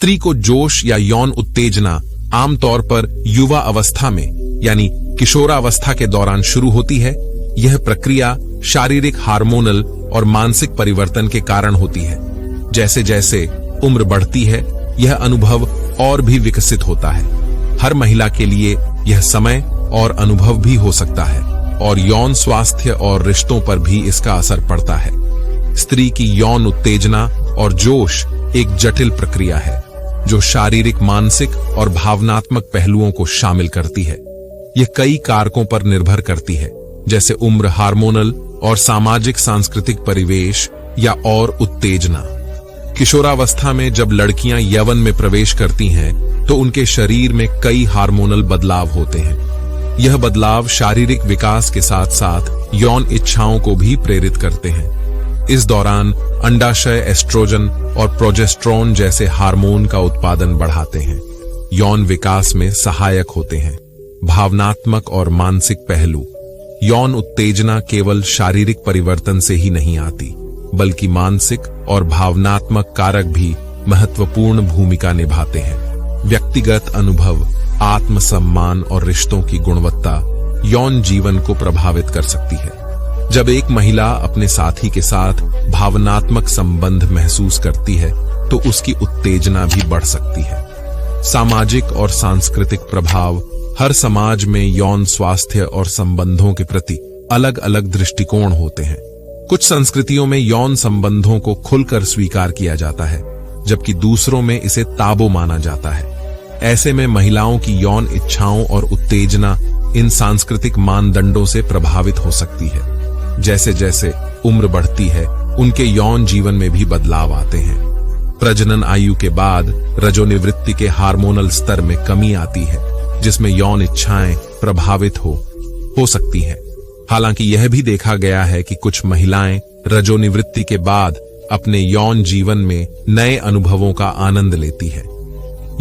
स्त्री को जोश या यौन उत्तेजना आमतौर पर युवा अवस्था में यानी किशोरावस्था के दौरान शुरू होती है। यह प्रक्रिया शारीरिक, हार्मोनल और मानसिक परिवर्तन के कारण होती है। जैसे जैसे उम्र बढ़ती है, यह अनुभव और भी विकसित होता है। हर महिला के लिए यह समय और अनुभव भी हो सकता है और यौन स्वास्थ्य और रिश्तों पर भी इसका असर पड़ता है। स्त्री की यौन उत्तेजना और जोश एक जटिल प्रक्रिया है जो शारीरिक, मानसिक और भावनात्मक पहलुओं को शामिल करती है। यह कई कारकों पर निर्भर करती है, जैसे उम्र, हार्मोनल और सामाजिक सांस्कृतिक परिवेश या और उत्तेजना। किशोरावस्था में जब लड़कियां यौवन में प्रवेश करती हैं, तो उनके शरीर में कई हार्मोनल बदलाव होते हैं। यह बदलाव शारीरिक विकास के साथ साथ यौन इच्छाओं को भी प्रेरित करते हैं। इस दौरान अंडाशय एस्ट्रोजन और प्रोजेस्टेरोन जैसे हार्मोन का उत्पादन बढ़ाते हैं, यौन विकास में सहायक होते हैं। भावनात्मक और मानसिक पहलू। यौन उत्तेजना केवल शारीरिक परिवर्तन से ही नहीं आती, बल्कि मानसिक और भावनात्मक कारक भी महत्वपूर्ण भूमिका निभाते हैं। व्यक्तिगत अनुभव, आत्मसम्मान और रिश्तों की गुणवत्ता यौन जीवन को प्रभावित कर सकती है। जब एक महिला अपने साथी के साथ भावनात्मक संबंध महसूस करती है, तो उसकी उत्तेजना भी बढ़ सकती है। सामाजिक और सांस्कृतिक प्रभाव। हर समाज में यौन स्वास्थ्य और संबंधों के प्रति अलग अलग दृष्टिकोण होते हैं। कुछ संस्कृतियों में यौन संबंधों को खुलकर स्वीकार किया जाता है, जबकि दूसरों में इसे ताबू माना जाता है। ऐसे में महिलाओं की यौन इच्छाओं और उत्तेजना इन सांस्कृतिक मानदंडों से प्रभावित हो सकती है। जैसे जैसे उम्र बढ़ती है, उनके यौन जीवन में भी बदलाव आते हैं। प्रजनन आयु के बाद रजोनिवृत्ति के हार्मोनल स्तर में कमी आती है, जिसमें यौन इच्छाएं प्रभावित हो सकती हैं। हालांकि यह भी देखा गया है कि कुछ महिलाएं रजोनिवृत्ति के बाद अपने यौन जीवन में नए अनुभवों का आनंद लेती है।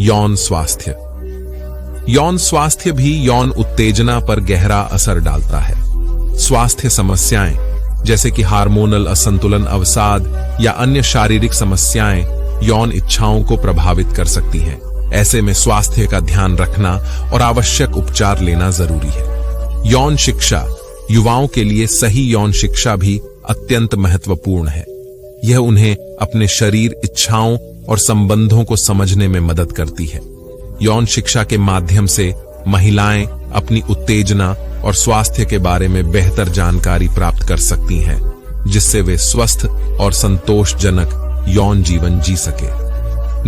यौन स्वास्थ्य। यौन स्वास्थ्य भी यौन उत्तेजना पर गहरा असर डालता है। स्वास्थ्य समस्याएं जैसे कि हार्मोनल असंतुलन, अवसाद या अन्य शारीरिक समस्याएं यौन इच्छाओं को प्रभावित कर सकती हैं। ऐसे में स्वास्थ्य का ध्यान रखना और आवश्यक उपचार लेना जरूरी है। यौन शिक्षा। युवाओं के लिए सही यौन शिक्षा भी अत्यंत महत्वपूर्ण है। यह उन्हें अपने शरीर, इच्छाओं और संबंधों को समझने में मदद करती है। यौन शिक्षा के माध्यम से महिलाएं अपनी उत्तेजना और स्वास्थ्य के बारे में बेहतर जानकारी प्राप्त कर सकती हैं, जिससे वे स्वस्थ और संतोषजनक यौन जीवन जी सके।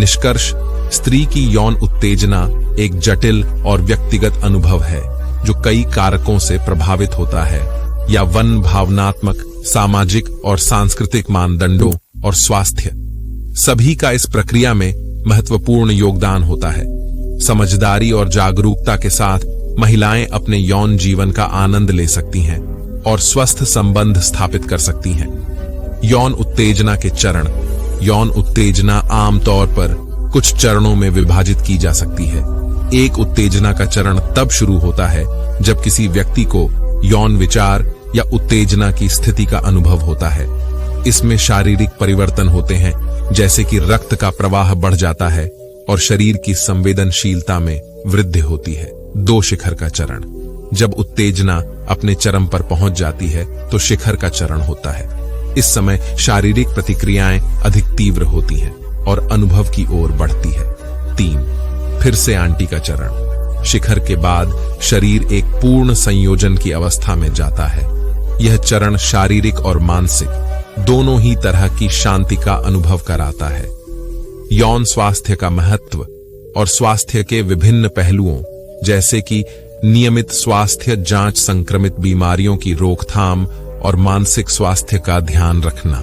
निष्कर्ष, स्त्री की यौन उत्तेजना एक जटिल और व्यक्तिगत अनुभव है जो कई कारकों से प्रभावित होता है। यौवन भावनात्मक, सामाजिक और सांस्कृतिक मानदंडों और स्वास्थ्य सभी का इस प्रक्रिया में महत्वपूर्ण योगदान होता है। समझदारी और जागरूकता के साथ महिलाएं अपने यौन जीवन का आनंद ले सकती हैं और स्वस्थ संबंध स्थापित कर सकती हैं। यौन उत्तेजना के चरण। यौन उत्तेजना आमतौर पर कुछ चरणों में विभाजित की जा सकती है। एक उत्तेजना का चरण तब शुरू होता है जब किसी व्यक्ति को यौन विचार या उत्तेजना की स्थिति का अनुभव होता है। इसमें शारीरिक परिवर्तन होते हैं, जैसे कि रक्त का प्रवाह बढ़ जाता है और शरीर की संवेदनशीलता में वृद्धि होती है। 2 शिखर का चरण। जब उत्तेजना अपने चरम पर पहुंच जाती है तो शिखर का चरण होता है। इस समय शारीरिक प्रतिक्रियाएं अधिक तीव्र होती हैं और अनुभव की ओर बढ़ती है। 3 फिर से आंटी का चरण। शिखर के बाद शरीर एक पूर्ण संयोजन की अवस्था में जाता है। यह चरण शारीरिक और मानसिक दोनों ही तरह की शांति का अनुभव कराता है। यौन स्वास्थ्य का महत्व और स्वास्थ्य के विभिन्न पहलुओं जैसे कि नियमित स्वास्थ्य जांच, संक्रमित बीमारियों की रोकथाम और मानसिक स्वास्थ्य का ध्यान रखना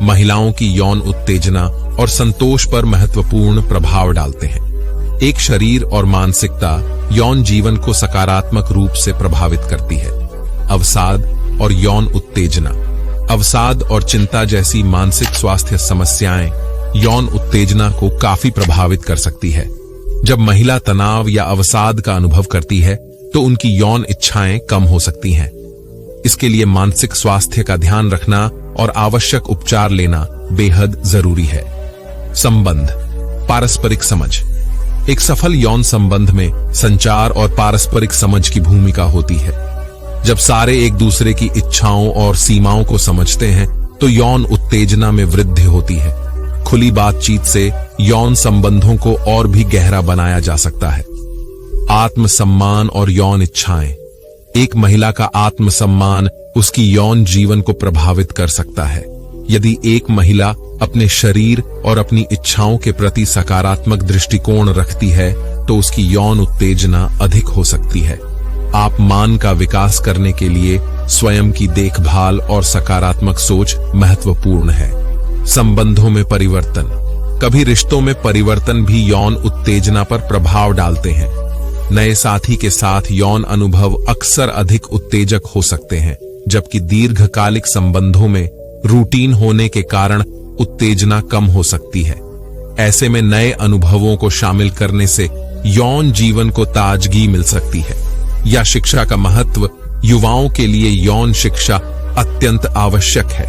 महिलाओं की यौन उत्तेजना और संतोष पर महत्वपूर्ण प्रभाव डालते हैं। एक शरीर और मानसिकता यौन जीवन को सकारात्मक रूप से प्रभावित करती है। अवसाद और यौन उत्तेजना। अवसाद और चिंता जैसी मानसिक स्वास्थ्य समस्याएं यौन उत्तेजना को काफी प्रभावित कर सकती है। जब महिला तनाव या अवसाद का अनुभव करती है तो उनकी यौन इच्छाएं कम हो सकती हैं। इसके लिए मानसिक स्वास्थ्य का ध्यान रखना और आवश्यक उपचार लेना बेहद जरूरी है। संबंध। पारस्परिक समझ। एक सफल यौन संबंध में संचार और पारस्परिक समझ की भूमिका होती है। जब सारे एक दूसरे की इच्छाओं और सीमाओं को समझते हैं तो यौन उत्तेजना में वृद्धि होती है। खुली बातचीत से यौन संबंधों को और भी गहरा बनाया जा सकता है। आत्मसम्मान और यौन इच्छाएं। एक महिला का आत्मसम्मान उसकी यौन जीवन को प्रभावित कर सकता है। यदि एक महिला अपने शरीर और अपनी इच्छाओं के प्रति सकारात्मक दृष्टिकोण रखती है तो उसकी यौन उत्तेजना अधिक हो सकती है। आप मान का विकास करने के लिए स्वयं की देखभाल और सकारात्मक सोच महत्वपूर्ण है। संबंधों में परिवर्तन। कभी रिश्तों में परिवर्तन भी यौन उत्तेजना पर प्रभाव डालते हैं। नए साथी के साथ यौन अनुभव अक्सर अधिक उत्तेजक हो सकते हैं, जबकि दीर्घकालिक संबंधों में रूटीन होने के कारण उत्तेजना कम हो सकती है। ऐसे में नए अनुभवों को शामिल करने से यौन जीवन को ताजगी मिल सकती है। या शिक्षा का महत्व। युवाओं के लिए यौन शिक्षा अत्यंत आवश्यक है।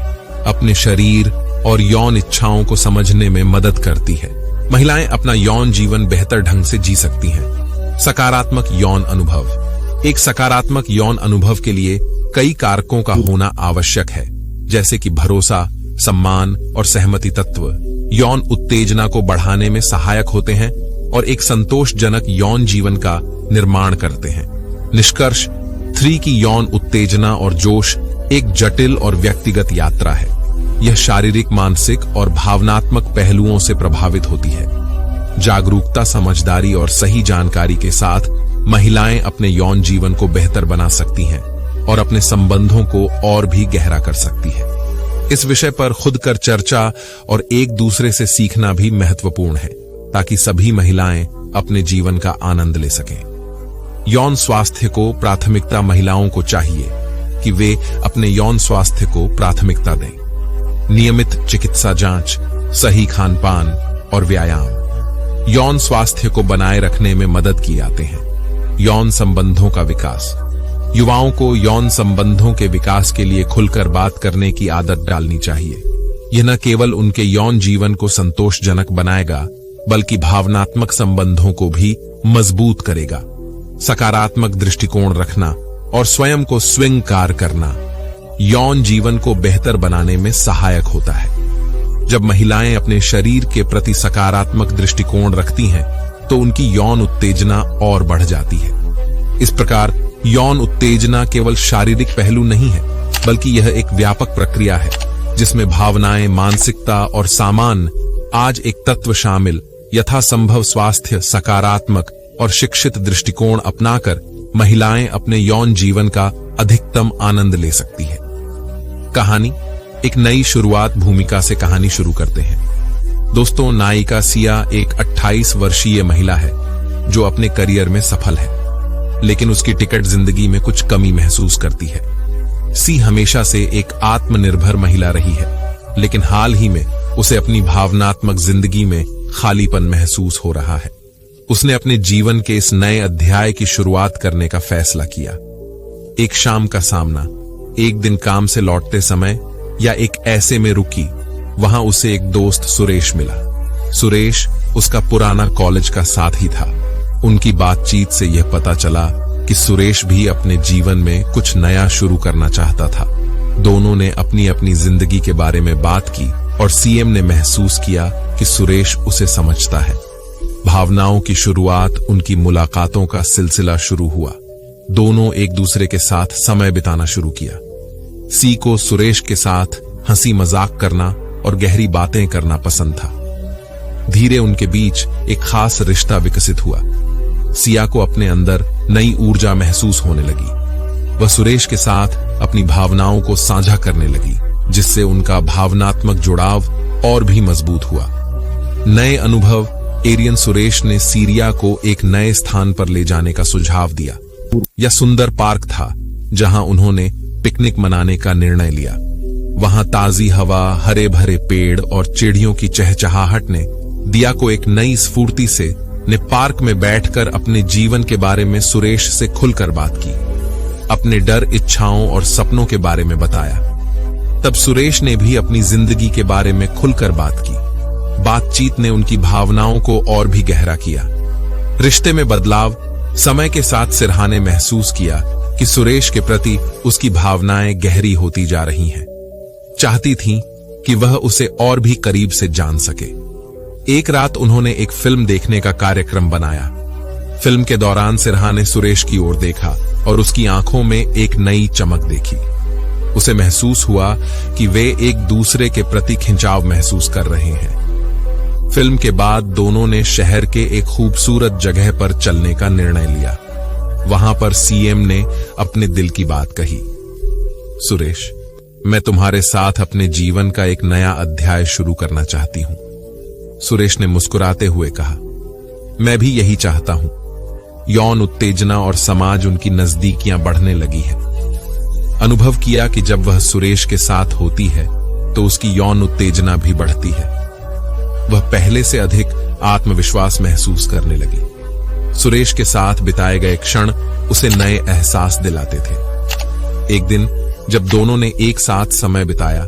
अपने शरीर और यौन इच्छाओं को समझने में मदद करती है। महिलाएं अपना यौन जीवन बेहतर ढंग से जी सकती हैं। सकारात्मक यौन अनुभव। एक सकारात्मक यौन अनुभव के लिए कई कारकों का होना आवश्यक है, जैसे कि भरोसा, सम्मान और सहमति तत्व यौन उत्तेजना को बढ़ाने में सहायक होते हैं और एक संतोषजनक यौन जीवन का निर्माण करते हैं। निष्कर्ष 3 की यौन उत्तेजना और जोश एक जटिल और व्यक्तिगत यात्रा है। यह शारीरिक, मानसिक और भावनात्मक पहलुओं से प्रभावित होती है। जागरूकता, समझदारी और सही जानकारी के साथ महिलाएं अपने यौन जीवन को बेहतर बना सकती हैं और अपने संबंधों को और भी गहरा कर सकती है। इस विषय पर खुद कर चर्चा और एक दूसरे से सीखना भी महत्वपूर्ण है, ताकि सभी महिलाएं अपने जीवन का आनंद ले सकें। यौन स्वास्थ्य को प्राथमिकता। महिलाओं को चाहिए कि वे अपने यौन स्वास्थ्य को प्राथमिकता दें। नियमित चिकित्सा जांच, सही खानपान और व्यायाम यौन स्वास्थ्य को बनाए रखने में मदद किए जाते हैं। यौन संबंधों का विकास। युवाओं को यौन संबंधों के विकास के लिए खुलकर बात करने की आदत डालनी चाहिए। यह न केवल उनके यौन जीवन को संतोषजनक बनाएगा, बल्कि भावनात्मक संबंधों को भी मजबूत करेगा। सकारात्मक दृष्टिकोण रखना और स्वयं को स्वीकार करना यौन जीवन को बेहतर बनाने में सहायक होता है। जब महिलाएं अपने शरीर के प्रति सकारात्मक दृष्टिकोण रखती हैं, तो उनकी यौन उत्तेजना और बढ़ जाती है। इस प्रकार यौन उत्तेजना केवल शारीरिक पहलू नहीं है, बल्कि यह एक व्यापक प्रक्रिया है जिसमें भावनाएं, मानसिकता और सामान आज एक तत्व शामिल। यथासंभव स्वास्थ्य, सकारात्मक और शिक्षित दृष्टिकोण अपनाकर महिलाएं अपने यौन जीवन का अधिकतम आनंद ले सकती है। कहानी। एक नई शुरुआत भूमिका से कहानी शुरू करते हैं। दोस्तों, नायिका सिया एक 28 वर्षीय महिला है जो अपने करियर में सफल है, लेकिन उसकी टिकट जिंदगी में कुछ कमी महसूस करती है। सी हमेशा से एक आत्मनिर्भर महिला रही है, लेकिन हाल ही में उसे अपनी भावनात्मक जिंदगी में खालीपन महसूस हो रहा है। उसने अपने जीवन के इस नए अध्याय की शुरुआत करने का फैसला किया। एक शाम का सामना। एक दिन काम से लौटते समय या एक ऐसे में रुकी, वहां उसे एक दोस्त सुरेश मिला। सुरेश उसका पुराना कॉलेज का साथी था। उनकी बातचीत से यह पता चला कि सुरेश भी अपने जीवन में कुछ नया शुरू करना चाहता था। दोनों ने अपनी अपनी जिंदगी के बारे में बात की और सीएम ने महसूस किया कि सुरेश उसे समझता है। भावनाओं की शुरुआत उनकी मुलाकातों का सिलसिला शुरू हुआ। दोनों एक दूसरे के साथ समय बिताना शुरू किया। सी को सुरेश के साथ हंसी मजाक करना और गहरी बातें करना पसंद था। धीरे उनके बीच एक खास रिश्ता विकसित हुआ। सिया को अपने अंदर नई ऊर्जा महसूस होने लगी। वह सुरेश के साथ अपनी भावनाओं को साझा करने लगी, जिससे उनका भावनात्मक जुड़ाव और भी मजबूत हुआ। नए अनुभव। एरियन सुरेश ने सीरिया को एक नए स्थान पर ले जाने का सुझाव दिया। यह सुंदर पार्क था जहां उन्होंने पिकनिक मनाने का निर्णय लिया। वहां ताजी हवा, हरे भरे पेड़ और चिड़ियों की चहचहाहट ने दिया को एक नई स्फूर्ति से ने पार्क में बैठकर अपने जीवन के बारे में सुरेश से खुलकर बात की। अपने डर, इच्छाओं और सपनों के बारे में बताया। तब सुरेश ने भी अपनी जिंदगी के बारे में खुलकर बात की। बातचीत ने उनकी भावनाओं को और भी गहरा किया। रिश्ते में बदलाव। समय के साथ सिरहा ने महसूस किया कि सुरेश के प्रति उसकी भावनाएं गहरी होती जा रही हैं। चाहती थी कि वह उसे और भी करीब से जान सके। एक रात उन्होंने एक फिल्म देखने का कार्यक्रम बनाया। फिल्म के दौरान सिरहा ने सुरेश की ओर देखा और उसकी आंखों में एक नई चमक देखी। उसे महसूस हुआ कि वे एक दूसरे के प्रति खिंचाव महसूस कर रहे हैं। फिल्म के बाद दोनों ने शहर के एक खूबसूरत जगह पर चलने का निर्णय लिया। वहां पर सीएम ने अपने दिल की बात कही। सुरेश, मैं तुम्हारे साथ अपने जीवन का एक नया अध्याय शुरू करना चाहती हूं। सुरेश ने मुस्कुराते हुए कहा, मैं भी यही चाहता हूं। यौन उत्तेजना और समाज उनकी नजदीकियां बढ़ने लगी है। अनुभव किया कि जब वह सुरेश के साथ होती है तो उसकी यौन उत्तेजना भी बढ़ती है। वह पहले से अधिक आत्मविश्वास महसूस करने लगी। सुरेश के साथ बिताए गए क्षण उसे नए एहसास दिलाते थे। एक दिन जब दोनों ने एक साथ समय बिताया,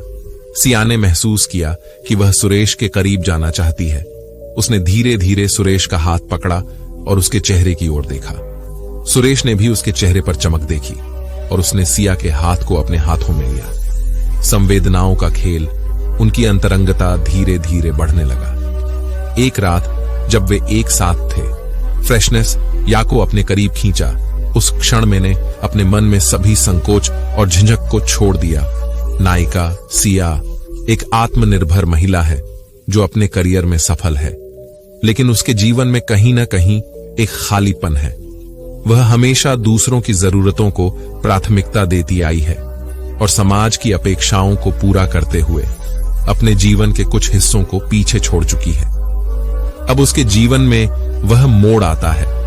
सिया ने महसूस किया कि वह सुरेश के करीब जाना चाहती है। उसने धीरे धीरे सुरेश का हाथ पकड़ा और उसके चेहरे की ओर देखा। सुरेश ने भी उसके चेहरे पर चमक देखी और उसने सिया के हाथ को अपने हाथों में लिया। संवेदनाओं का खेल, उनकी अंतरंगता धीरे धीरे बढ़ने लगा। एक रात जब वे एक साथ थे, फ्रेशनेस या को अपने करीब खींचा। उस क्षण मैंने अपने मन में सभी संकोच और झिझक को छोड़ दिया। नायिका सिया एक आत्मनिर्भर महिला है जो अपने करियर में सफल है, लेकिन उसके जीवन में कहीं ना कहीं एक खालीपन है। वह हमेशा दूसरों की जरूरतों को प्राथमिकता देती आई है और समाज की अपेक्षाओं को पूरा करते हुए अपने जीवन के कुछ हिस्सों को पीछे छोड़ चुकी है। अब उसके जीवन में वह मोड़ आता है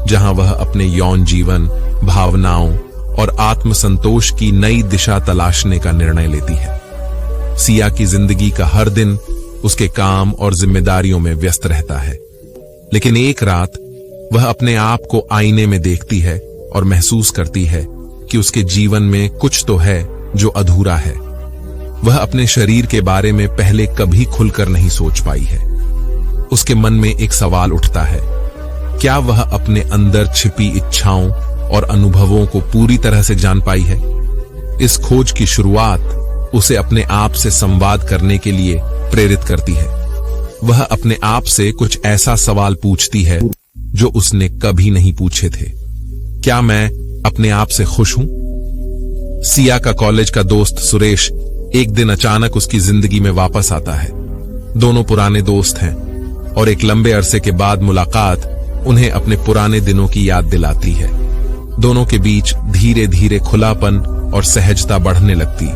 जहां वह अपने यौन जीवन, भावनाओं और आत्मसंतोष की नई दिशा तलाशने का निर्णय लेती है। सिया की जिंदगी का हर दिन उसके काम और जिम्मेदारियों में व्यस्त रहता है, लेकिन एक रात वह अपने आप को आईने में देखती है और महसूस करती है कि उसके जीवन में कुछ तो है जो अधूरा है। वह अपने शरीर के बारे में पहले कभी खुलकर नहीं सोच पाई है। उसके मन में एक सवाल उठता है, क्या वह अपने अंदर छिपी इच्छाओं और अनुभवों को पूरी तरह से जान पाई है? इस खोज की शुरुआत उसे अपने आप से संवाद करने के लिए प्रेरित करती है। वह अपने आप से कुछ ऐसा सवाल पूछती है जो उसने कभी नहीं पूछे थे। क्या मैं अपने आप से खुश हूं? सिया का कॉलेज का दोस्त सुरेश एक दिन अचानक उसकी जिंदगी में वापस आता है। दोनों पुराने दोस्त हैं और एक लंबे अरसे के बाद मुलाकात उन्हें अपने पुराने दिनों की याद दिलाती है। दोनों के बीच धीरे धीरे खुलापन और सहजता बढ़ने लगती।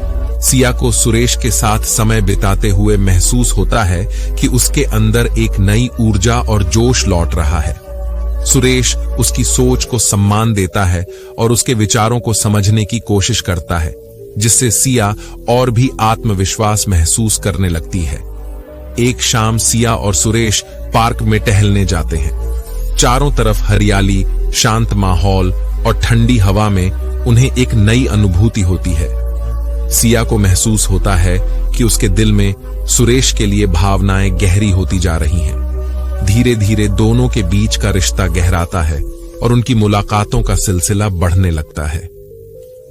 सिया को सुरेश के साथ समय बिताते हुए महसूस होता है कि उसके अंदर एक नई ऊर्जा और जोश लौट रहा है। सुरेश उसकी सोच को सम्मान देता है और उसके विचारों को समझने की कोशिश करता है, जिससे सिया और भी आत्मविश्वास महसूस करने लगती है। एक शाम सिया और सुरेश पार्क में टहलने जाते हैं। चारों तरफ हरियाली, शांत माहौल और ठंडी हवा में उन्हें एक नई अनुभूति होती है। सिया को महसूस होता है कि उसके दिल में सुरेश के लिए भावनाएं गहरी होती जा रही हैं। धीरे धीरे दोनों के बीच का रिश्ता गहराता है और उनकी मुलाकातों का सिलसिला बढ़ने लगता है।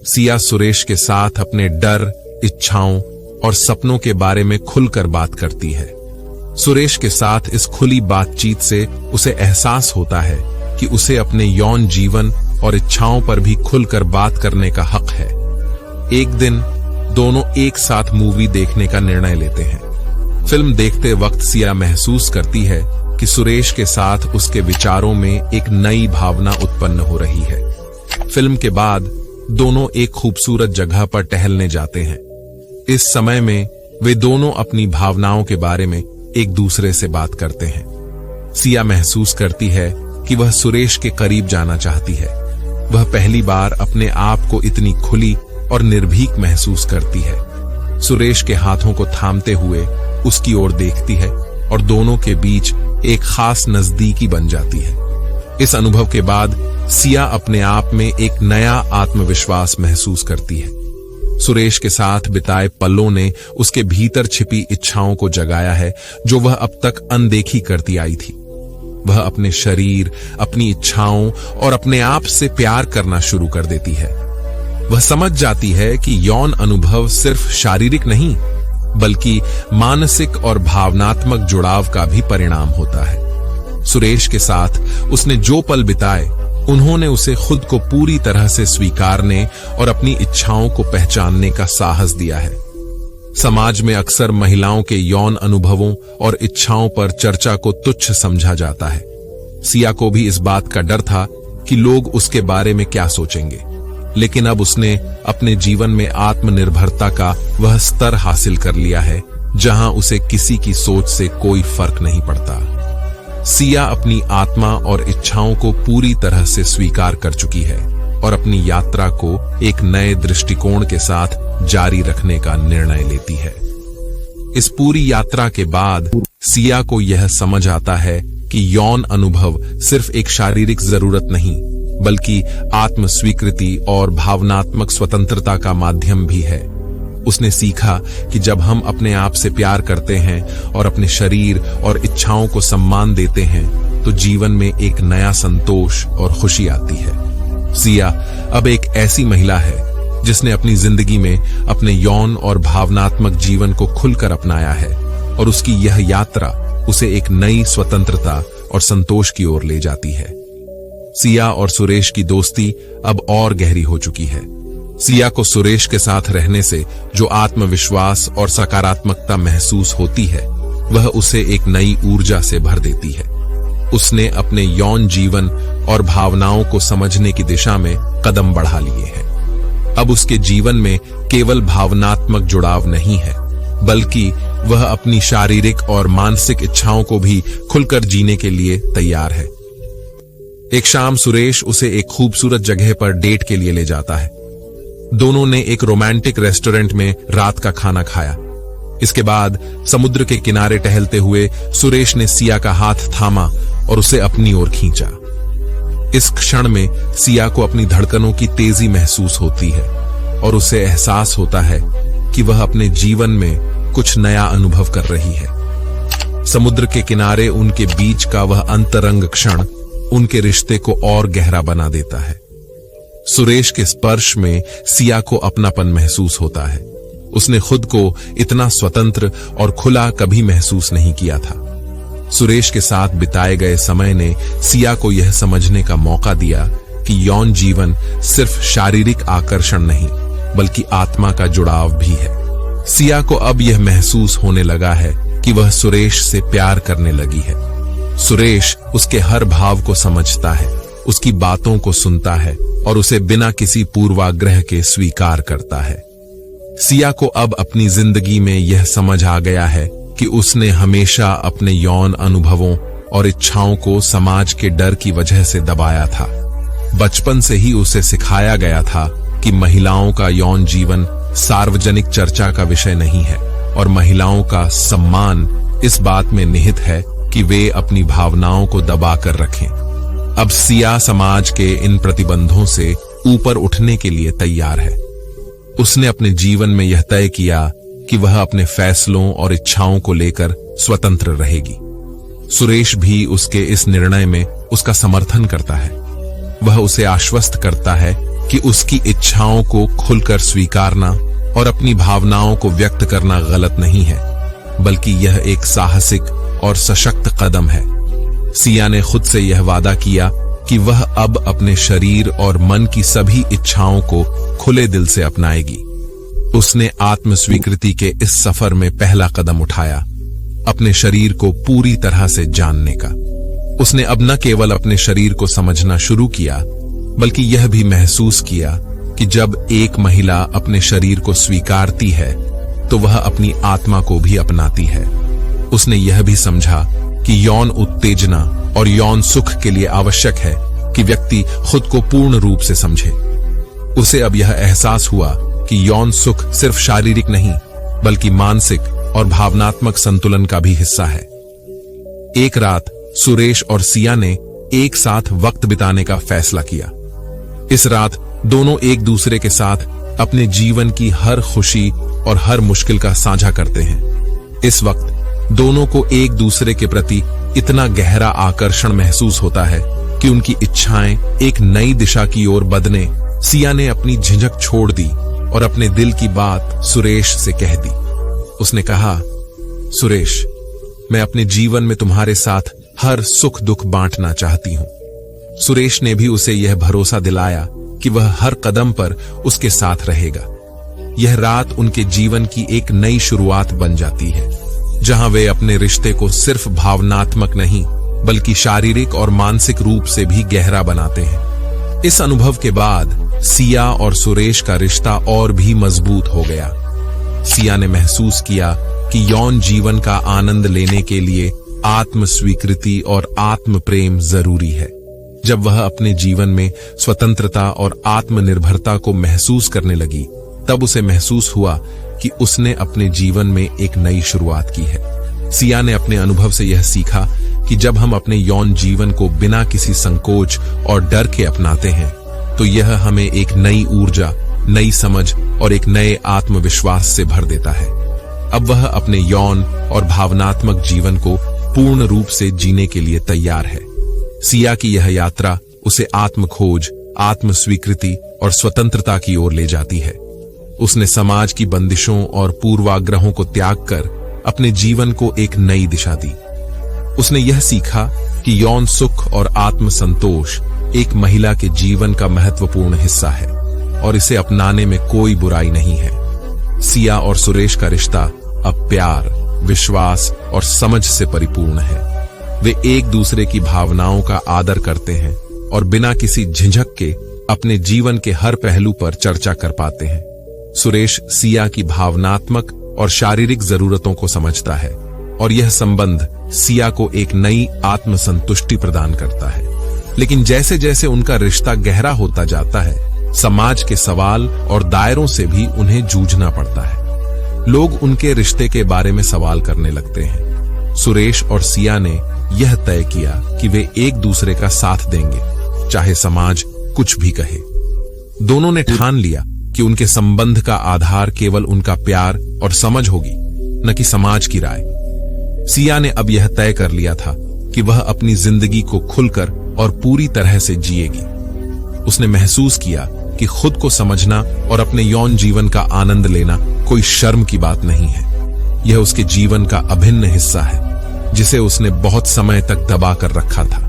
सिया सुरेश के साथ अपने डर, इच्छाओं और सपनों के बारे में खुलकर बात करती है। सुरेश के साथ इस खुली बातचीत से उसे एहसास होता है कि उसे अपने यौन जीवन और इच्छाओं पर भी खुलकर बात करने का हक है। एक दिन दोनों एक साथ मूवी देखने का निर्णय लेते हैं। फिल्म देखते वक्त सिया महसूस करती है कि सुरेश के साथ उसके विचारों में एक नई भावना उत्पन्न हो रही है। फिल्म के बाद दोनों एक खूबसूरत जगह पर टहलने जाते हैं। इस समय में वे दोनों अपनी भावनाओं के बारे में एक दूसरे से बात करते हैं। सिया महसूस करती है कि वह सुरेश के करीब जाना चाहती है। वह पहली बार अपने आप को इतनी खुली और निर्भीक महसूस करती है। सुरेश के हाथों को थामते हुए उसकी ओर देखती है और दोनों के बीच एक खास नजदीकी बन जाती है। इस अनुभव के बाद सिया अपने आप में एक नया आत्मविश्वास महसूस करती है। सुरेश के साथ बिताए पलों ने उसके भीतर छिपी इच्छाओं को जगाया है, जो वह अब तक अनदेखी करती आई थी। वह अपने शरीर, अपनी इच्छाओं और अपने आप से प्यार करना शुरू कर देती है। वह समझ जाती है कि यौन अनुभव सिर्फ शारीरिक नहीं, बल्कि मानसिक और भावनात्मक जुड़ाव का भी परिणाम होता है। सुरेश के साथ उसने जो पल बिताए, उन्होंने उसे खुद को पूरी तरह से स्वीकारने और अपनी इच्छाओं को पहचानने का साहस दिया है। समाज में अक्सर महिलाओं के यौन अनुभवों और इच्छाओं पर चर्चा को तुच्छ समझा जाता है। सिया को भी इस बात का डर था कि लोग उसके बारे में क्या सोचेंगे, लेकिन अब उसने अपने जीवन में आत्मनिर्भरता का वह स्तर हासिल कर लिया है जहां उसे किसी की सोच से कोई फर्क नहीं पड़ता। सिया अपनी आत्मा और इच्छाओं को पूरी तरह से स्वीकार कर चुकी है और अपनी यात्रा को एक नए दृष्टिकोण के साथ जारी रखने का निर्णय लेती है। इस पूरी यात्रा के बाद सिया को यह समझ आता है कि यौन अनुभव सिर्फ एक शारीरिक जरूरत नहीं, बल्कि आत्म स्वीकृति और भावनात्मक स्वतंत्रता का माध्यम भी है। उसने सीखा कि जब हम अपने आप से प्यार करते हैं और अपने शरीर और इच्छाओं को सम्मान देते हैं, तो जीवन में एक नया संतोष और खुशी आती है। सिया अब एक ऐसी महिला है जिसने अपनी जिंदगी में अपने यौन और भावनात्मक जीवन को खुलकर अपनाया है, और उसकी यह यात्रा उसे एक नई स्वतंत्रता और संतोष की ओर ले जाती है। सिया और सुरेश की दोस्ती अब और गहरी हो चुकी है। सिया को सुरेश के साथ रहने से जो आत्मविश्वास और सकारात्मकता महसूस होती है, वह उसे एक नई ऊर्जा से भर देती है। उसने अपने यौन जीवन और भावनाओं को समझने की दिशा में कदम बढ़ा लिए हैं। अब उसके जीवन में केवल भावनात्मक जुड़ाव नहीं है, बल्कि वह अपनी शारीरिक और मानसिक इच्छाओं को भी खुलकर जीने के लिए तैयार है। एक शाम सुरेश उसे एक खूबसूरत जगह पर डेट के लिए ले जाता है। दोनों ने एक रोमांटिक रेस्टोरेंट में रात का खाना खाया। इसके बाद समुद्र के किनारे टहलते हुए सुरेश ने सिया का हाथ थामा और उसे अपनी ओर खींचा। इस क्षण में सिया को अपनी धड़कनों की तेजी महसूस होती है और उसे एहसास होता है कि वह अपने जीवन में कुछ नया अनुभव कर रही है। समुद्र के किनारे उनके बीच का वह अंतरंग क्षण उनके रिश्ते को और गहरा बना देता है। सुरेश के स्पर्श में सिया को अपनापन महसूस होता है। उसने खुद को इतना स्वतंत्र और खुला कभी महसूस नहीं किया था। सुरेश के साथ बिताए गए समय ने सिया को यह समझने का मौका दिया कि यौन जीवन सिर्फ शारीरिक आकर्षण नहीं, बल्कि आत्मा का जुड़ाव भी है। सिया को अब यह महसूस होने लगा है कि वह सुरेश से प्यार करने लगी है। सुरेश उसके हर भाव को समझता है, उसकी बातों को सुनता है और उसे बिना किसी पूर्वाग्रह के स्वीकार करता है। सिया को अब अपनी जिंदगी में यह समझ आ गया है कि उसने हमेशा अपने यौन अनुभवों और इच्छाओं को समाज के डर की वजह से दबाया था। बचपन से ही उसे सिखाया गया था कि महिलाओं का यौन जीवन सार्वजनिक चर्चा का विषय नहीं है और महिलाओं का सम्मान इस बात में निहित है कि वे अपनी भावनाओं को दबा कर रखें। अब सिया समाज के इन प्रतिबंधों से ऊपर उठने के लिए तैयार है। उसने अपने जीवन में यह तय किया कि वह अपने फैसलों और इच्छाओं को लेकर स्वतंत्र रहेगी। सुरेश भी उसके इस निर्णय में उसका समर्थन करता है। वह उसे आश्वस्त करता है कि उसकी इच्छाओं को खुलकर स्वीकारना और अपनी भावनाओं को व्यक्त करना गलत नहीं है, बल्कि यह एक साहसिक और सशक्त कदम है। सिया ने खुद से यह वादा किया कि वह अब अपने शरीर और मन की सभी इच्छाओं को खुले दिल से अपनाएगी। उसने आत्म स्वीकृति के इस सफर में पहला कदम उठाया, अपने शरीर को पूरी तरह से जानने का। उसने अब न केवल अपने शरीर को समझना शुरू किया, बल्कि यह भी महसूस किया कि जब एक महिला अपने शरीर को स्वीकारती है तो वह अपनी आत्मा को भी अपनाती है। उसने यह भी समझा कि यौन उत्तेजना और यौन सुख के लिए आवश्यक है कि व्यक्ति खुद को पूर्ण रूप से समझे। उसे अब यह एहसास हुआ कि यौन सुख सिर्फ शारीरिक नहीं, बल्कि मानसिक और भावनात्मक संतुलन का भी हिस्सा है। एक रात सुरेश और सिया ने एक साथ वक्त बिताने का फैसला किया। इस रात दोनों एक दूसरे के साथ अपने जीवन की हर खुशी और हर मुश्किल का साझा करते हैं। इस वक्त दोनों को एक दूसरे के प्रति इतना गहरा आकर्षण महसूस होता है कि उनकी इच्छाएं एक नई दिशा की ओर बढ़ने। सिया ने अपनी झिझक छोड़ दी और अपने दिल की बात सुरेश से कह दी। उसने कहा, सुरेश, मैं अपने जीवन में तुम्हारे साथ हर सुख दुख बांटना चाहती हूं। सुरेश ने भी उसे यह भरोसा दिलाया कि वह हर कदम पर उसके साथ रहेगा। यह रात उनके जीवन की एक नई शुरुआत बन जाती है, जहां वे अपने रिश्ते को सिर्फ भावनात्मक नहीं बल्कि शारीरिक और मानसिक रूप से भी गहरा बनाते हैं। इस अनुभव के बाद सिया और सुरेश का रिश्ता और भी मजबूत हो गया। सिया ने महसूस किया कि यौन जीवन का आनंद लेने के लिए आत्म स्वीकृति और आत्म प्रेम जरूरी है। जब वह अपने जीवन में स्वतंत्रता और आत्मनिर्भरता को महसूस करने लगी, तब उसे महसूस हुआ कि उसने अपने जीवन में एक नई शुरुआत की है। सिया ने अपने अनुभव से यह सीखा कि जब हम अपने यौन जीवन को बिना किसी संकोच और डर के अपनाते हैं, तो यह हमें एक नई ऊर्जा, नई समझ और एक नए आत्मविश्वास से भर देता है। अब वह अपने यौन और भावनात्मक जीवन को पूर्ण रूप से जीने के लिए तैयार है। सिया की यह यात्रा उसे आत्म खोज, आत्म स्वीकृति और स्वतंत्रता की ओर ले जाती है। उसने समाज की बंदिशों और पूर्वाग्रहों को त्याग कर अपने जीवन को एक नई दिशा दी। उसने यह सीखा कि यौन सुख और आत्म संतोष एक महिला के जीवन का महत्वपूर्ण हिस्सा है और इसे अपनाने में कोई बुराई नहीं है। सिया और सुरेश का रिश्ता अब प्यार, विश्वास और समझ से परिपूर्ण है। वे एक दूसरे की भावनाओं का आदर करते हैं और बिना किसी झिझक के अपने जीवन के हर पहलू पर चर्चा कर पाते हैं। सुरेश सिया की भावनात्मक और शारीरिक जरूरतों को समझता है और यह संबंध सिया को एक नई आत्मसंतुष्टि प्रदान करता है। लेकिन जैसे जैसे उनका रिश्ता गहरा होता जाता है, समाज के सवाल और दायरों से भी उन्हें जूझना पड़ता है। लोग उनके रिश्ते के बारे में सवाल करने लगते हैं। सुरेश और सिया ने यह तय किया कि वे एक दूसरे का साथ देंगे, चाहे समाज कुछ भी कहे। दोनों ने ठान लिया कि उनके संबंध का आधार केवल उनका प्यार और समझ होगी, न कि समाज की राय। सिया ने अब यह तय कर लिया था कि वह अपनी जिंदगी को खुलकर और पूरी तरह से जिएगी। उसने महसूस किया कि खुद को समझना और अपने यौन जीवन का आनंद लेना कोई शर्म की बात नहीं है। यह उसके जीवन का अभिन्न हिस्सा है, जिसे उसने बहुत समय तक दबा कर रखा था।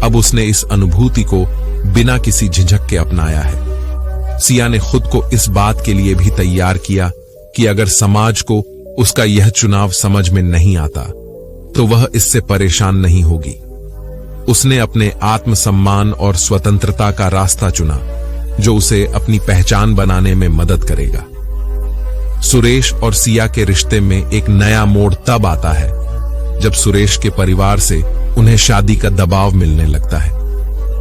अब उसने इस अनुभूति को बिना किसी झिझक के अपनाया है। सिया ने खुद को इस बात के लिए भी तैयार किया कि अगर समाज को उसका यह चुनाव समझ में नहीं आता, तो वह इससे परेशान नहीं होगी। उसने अपने आत्मसम्मान और स्वतंत्रता का रास्ता चुना, जो उसे अपनी पहचान बनाने में मदद करेगा। सुरेश और सिया के रिश्ते में एक नया मोड़ तब आता है जब सुरेश के परिवार से उन्हें शादी का दबाव मिलने लगता है।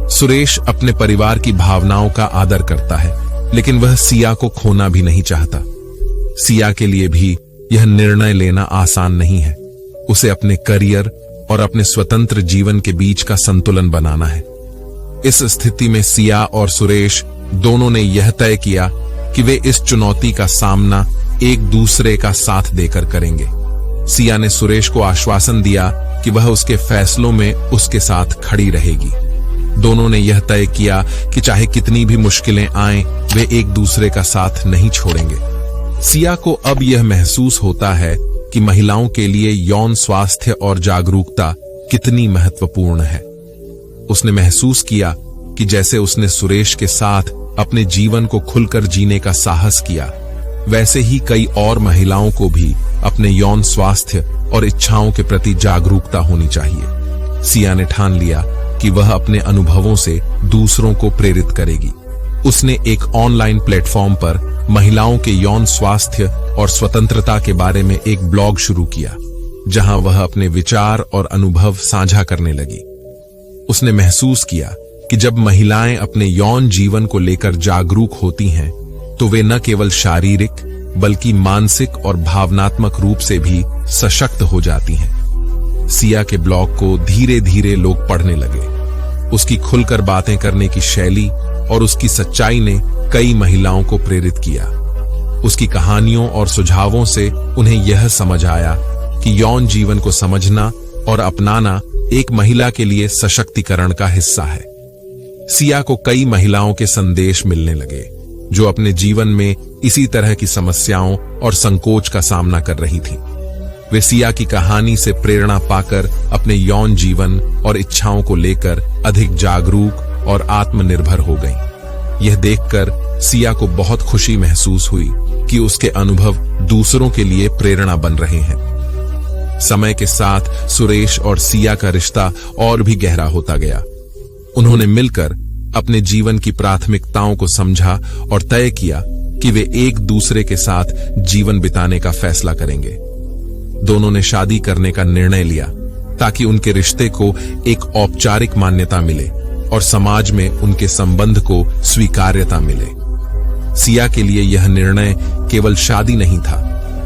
सुरेश अपने परिवार की भावनाओं का आदर करता है, लेकिन वह सिया को खोना भी नहीं चाहता। सिया के लिए भी यह निर्णय लेना आसान नहीं है। उसे अपने करियर और अपने स्वतंत्र जीवन के बीच का संतुलन बनाना है। इस स्थिति में सिया और सुरेश दोनों ने यह तय किया कि वे इस चुनौती का सामना एक दूसरे का साथ देकर करेंगे। सिया ने सुरेश को आश्वासन दिया कि वह उसके फैसलों में उसके साथ खड़ी रहेगी। दोनों ने यह तय किया कि चाहे कितनी भी मुश्किलें आएं, वे एक दूसरे का साथ नहीं छोड़ेंगे। सिया को अब यह महसूस होता है कि महिलाओं के लिए यौन स्वास्थ्य और जागरूकता कितनी महत्वपूर्ण है। उसने महसूस किया कि जैसे उसने सुरेश के साथ अपने जीवन को खुलकर जीने का साहस किया, वैसे ही कई और महिलाओं को भी अपने यौन स्वास्थ्य और इच्छाओं के प्रति जागरूकता होनी चाहिए। सिया ने ठान लिया कि वह अपने अनुभवों से दूसरों को प्रेरित करेगी। उसने एक ऑनलाइन प्लेटफॉर्म पर महिलाओं के यौन स्वास्थ्य और स्वतंत्रता के बारे में एक ब्लॉग शुरू किया, जहां वह अपने विचार और अनुभव साझा करने लगी। उसने महसूस किया कि जब महिलाएं अपने यौन जीवन को लेकर जागरूक होती हैं, तो वे न केवल शारीरिक बल्कि मानसिक और भावनात्मक रूप से भी सशक्त हो जाती हैं। सिया के ब्लॉग को धीरे धीरे लोग पढ़ने लगे। उसकी खुलकर बातें करने की शैली और उसकी सच्चाई ने कई महिलाओं को प्रेरित किया। उसकी कहानियों और सुझावों से उन्हें यह समझ आया कि यौन जीवन को समझना और अपनाना एक महिला के लिए सशक्तिकरण का हिस्सा है। सिया को कई महिलाओं के संदेश मिलने लगे जो अपने जीवन में इसी तरह की समस्याओं और संकोच का सामना कर रही थी। वे सिया की कहानी से प्रेरणा पाकर अपने यौन जीवन और इच्छाओं को लेकर अधिक जागरूक और आत्मनिर्भर हो गईं। यह देखकर सिया को बहुत खुशी महसूस हुई कि उसके अनुभव दूसरों के लिए प्रेरणा बन रहे हैं। समय के साथ सुरेश और सिया का रिश्ता और भी गहरा होता गया। उन्होंने मिलकर अपने जीवन की प्राथमिकताओं को समझा और तय किया कि वे एक दूसरे के साथ जीवन बिताने का फैसला करेंगे। दोनों ने शादी करने का निर्णय लिया ताकि उनके रिश्ते को एक औपचारिक मान्यता मिले और समाज में उनके संबंध को स्वीकार्यता मिले। सिया के लिए यह निर्णय केवल शादी नहीं था,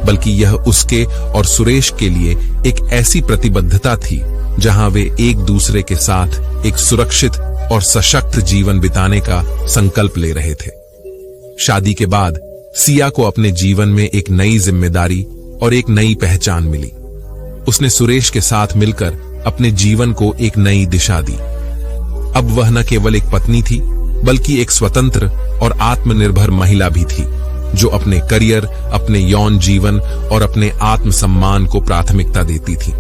बल्कि यह उसके और सुरेश के लिए एक ऐसी प्रतिबद्धता थी जहां वे एक दूसरे के साथ एक सुरक्षित और सशक्त जीवन बिताने का संकल्प ले रहे थे। शादी के बाद सिया को अपने जीवन में एक नई जिम्मेदारी और एक नई पहचान मिली। उसने सुरेश के साथ मिलकर अपने जीवन को एक नई दिशा दी। अब वह न केवल एक पत्नी थी, बल्कि एक स्वतंत्र और आत्मनिर्भर महिला भी थी जो अपने करियर, अपने यौन जीवन और अपने आत्मसम्मान को प्राथमिकता देती थी।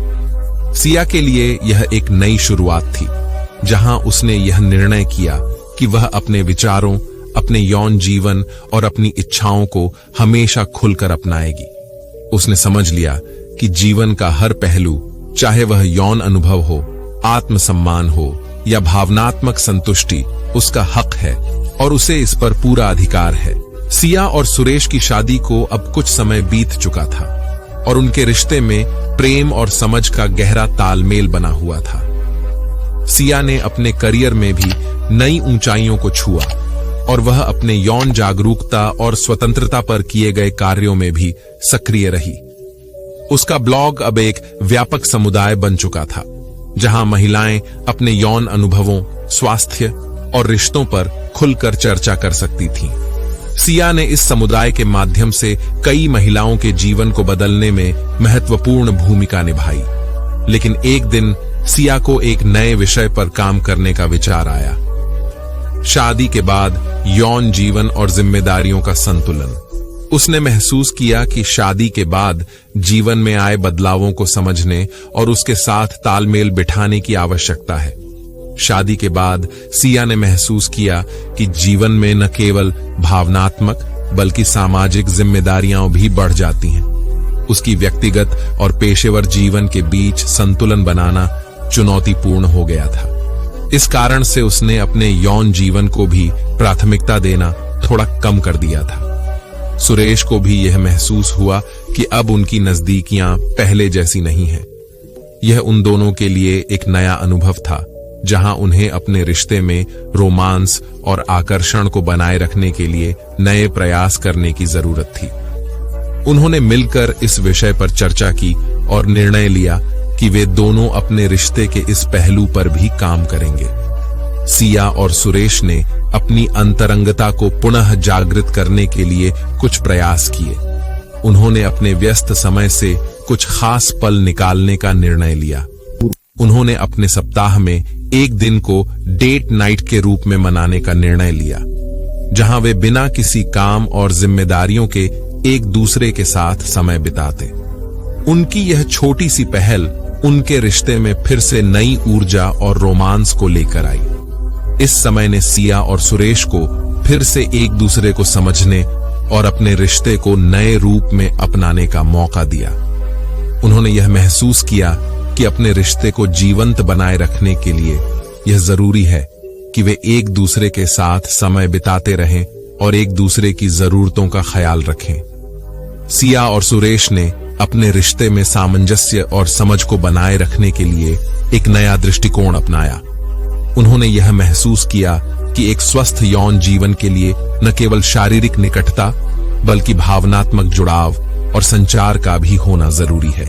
सिया के लिए यह एक नई शुरुआत थी जहां उसने यह निर्णय किया कि वह अपने विचारों, अपने यौन जीवन और अपनी इच्छाओं को हमेशा खुलकर अपनाएगी। उसने समझ लिया कि जीवन का हर पहलू, चाहे वह यौन अनुभव हो, आत्मसम्मान हो या भावनात्मक संतुष्टि, उसका हक है और उसे इस पर पूरा अधिकार है। सिया और सुरेश की शादी को अब कुछ समय बीत चुका था और उनके रिश्ते में प्रेम और समझ का गहरा तालमेल बना हुआ था। सिया ने अपने करियर में भी नई ऊंचाइयों को छुआ और वह अपने यौन जागरूकता और स्वतंत्रता पर किए गए कार्यों में भी सक्रिय रही। उसका ब्लॉग अब एक व्यापक समुदाय बन चुका था जहां महिलाएं अपने यौन अनुभवों, स्वास्थ्य और रिश्तों पर खुलकर चर्चा कर सकती थीं। सिया ने इस समुदाय के माध्यम से कई महिलाओं के जीवन को बदलने में महत्वपूर्ण भूमिका निभाई। लेकिन एक दिन सिया को एक नए विषय पर काम करने का विचार आया। शादी के बाद यौन जीवन और जिम्मेदारियों का संतुलन। उसने महसूस किया कि शादी के बाद जीवन में आए बदलावों को समझने और उसके साथ तालमेल बिठाने की आवश्यकता है। शादी के बाद सिया ने महसूस किया कि जीवन में न केवल भावनात्मक बल्कि सामाजिक जिम्मेदारियां भी बढ़ जाती हैं। उसकी व्यक्तिगत और पेशेवर जीवन के बीच संतुलन बनाना चुनौतीपूर्ण हो गया था। इस कारण से उसने अपने यौन जीवन को भी प्राथमिकता देना थोड़ा कम कर दिया था। सुरेश को भी यह महसूस हुआ कि अब उनकी नजदीकियां पहले जैसी नहीं हैं। यह उन दोनों के लिए एक नया अनुभव था जहां उन्हें अपने रिश्ते में रोमांस और आकर्षण को बनाए रखने के लिए नए प्रयास करने की जरूरत थी। उन्होंने मिलकर इस विषय पर चर्चा की और निर्णय लिया कि वे दोनों अपने रिश्ते के इस पहलू पर भी काम करेंगे। सिया और सुरेश ने अपनी अंतरंगता को पुनः जागृत करने के लिए कुछ प्रयास किए। उन्होंने अपने व्यस्त समय से कुछ खास पल निकालने का निर्णय लिया। उन्होंने अपने सप्ताह में एक दिन को डेट नाइट के रूप में मनाने का निर्णय लिया, जहां वे बिना किसी काम और जिम्मेदारियों के एक दूसरे के साथ समय बिताते। उनकी यह छोटी सी पहल उनके रिश्ते में फिर से नई ऊर्जा और रोमांस को लेकर आई। इस समय ने सिया और सुरेश को फिर से एक दूसरे को समझने और अपने रिश्ते को नए रूप में अपनाने का मौका दिया। उन्होंने यह महसूस किया कि अपने रिश्ते को जीवंत बनाए रखने के लिए यह जरूरी है कि वे एक दूसरे के साथ समय बिताते रहें और एक दूसरे की जरूरतों का ख्याल रखें। सिया और सुरेश ने अपने रिश्ते में सामंजस्य और समझ को बनाए रखने के लिए एक नया दृष्टिकोण अपनाया। उन्होंने यह महसूस किया कि एक स्वस्थ यौन जीवन के लिए न केवल शारीरिक निकटता बल्कि भावनात्मक जुड़ाव और संचार का भी होना जरूरी है।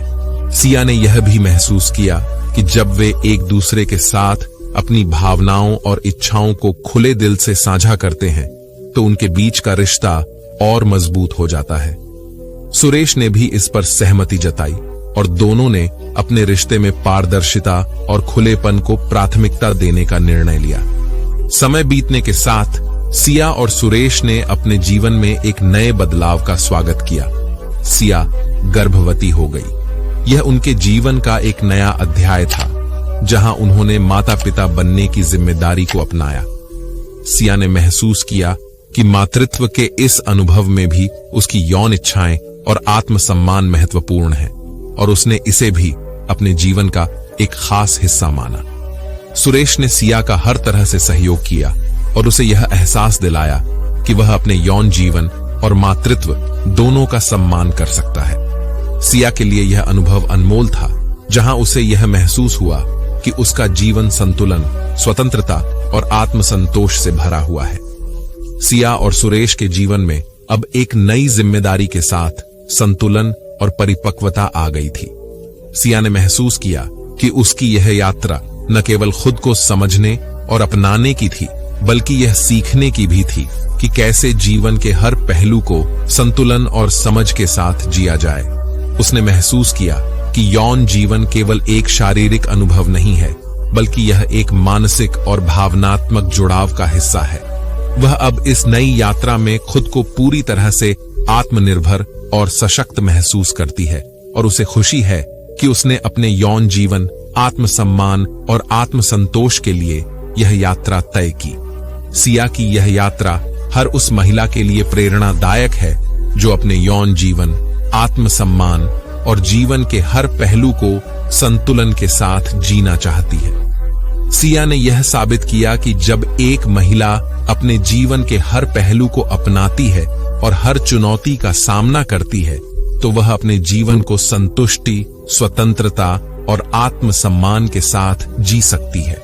सिया ने यह भी महसूस किया कि जब वे एक दूसरे के साथ अपनी भावनाओं और इच्छाओं को खुले दिल से साझा करते हैं तो उनके बीच का रिश्ता और मजबूत हो जाता है। सुरेश ने भी इस पर सहमति जताई और दोनों ने अपने रिश्ते में पारदर्शिता और खुलेपन को प्राथमिकता देने का निर्णय लिया। समय बीतने के साथ सिया और सुरेश ने अपने जीवन में एक नए बदलाव का स्वागत किया। सिया गर्भवती हो गई। यह उनके जीवन का एक नया अध्याय था, जहां उन्होंने माता पिता बनने की जिम्मेदारी को अपनाया। सिया ने महसूस किया कि मातृत्व के इस अनुभव में भी उसकी यौन इच्छाएं और आत्मसम्मान महत्वपूर्ण है और उसने इसे भी अपने जीवन का एक खास हिस्सा माना। सुरेश ने सिया का हर तरह से सहयोग किया और उसे यह एहसास दिलाया कि वह अपने यौन जीवन और मातृत्व दोनों का सम्मान कर सकता है। सिया के लिए यह अनुभव अनमोल था, जहां उसे यह महसूस हुआ कि उसका जीवन संतुलन, स्वतंत्रता और आत्मसंतोष से भरा हुआ है। सिया और सुरेश के जीवन में अब एक नई जिम्मेदारी के साथ संतुलन और परिपक्वता आ गई थी। सिया ने महसूस किया कि उसकी यह यात्रा न केवल खुद को समझने और अपनाने की थी, बल्कि यह सीखने की भी थी कि कैसे जीवन के हर पहलू को संतुलन और समझ के साथ जिया जाए। उसने महसूस किया कि यौन जीवन केवल एक शारीरिक अनुभव नहीं है, बल्कि यह एक मानसिक और भावनात्मक जुड़ाव का हिस्सा है। वह अब इस नई यात्रा में खुद को पूरी तरह से आत्मनिर्भर और सशक्त महसूस करती है और उसे खुशी है कि उसने अपने यौन जीवन, आत्मसम्मान और आत्मसंतोष के लिए यह यात्रा तय की। सिया की यह यात्रा हर उस महिला के लिए प्रेरणादायक है जो अपने यौन जीवन, आत्मसम्मान और जीवन के हर पहलू को संतुलन के साथ जीना चाहती है। सिया ने यह साबित किया कि जब एक महिला अपने जीवन के हर पहलू को अपनाती है और हर चुनौती का सामना करती है, तो वह अपने जीवन को संतुष्टि, स्वतंत्रता और आत्मसम्मान के साथ जी सकती है।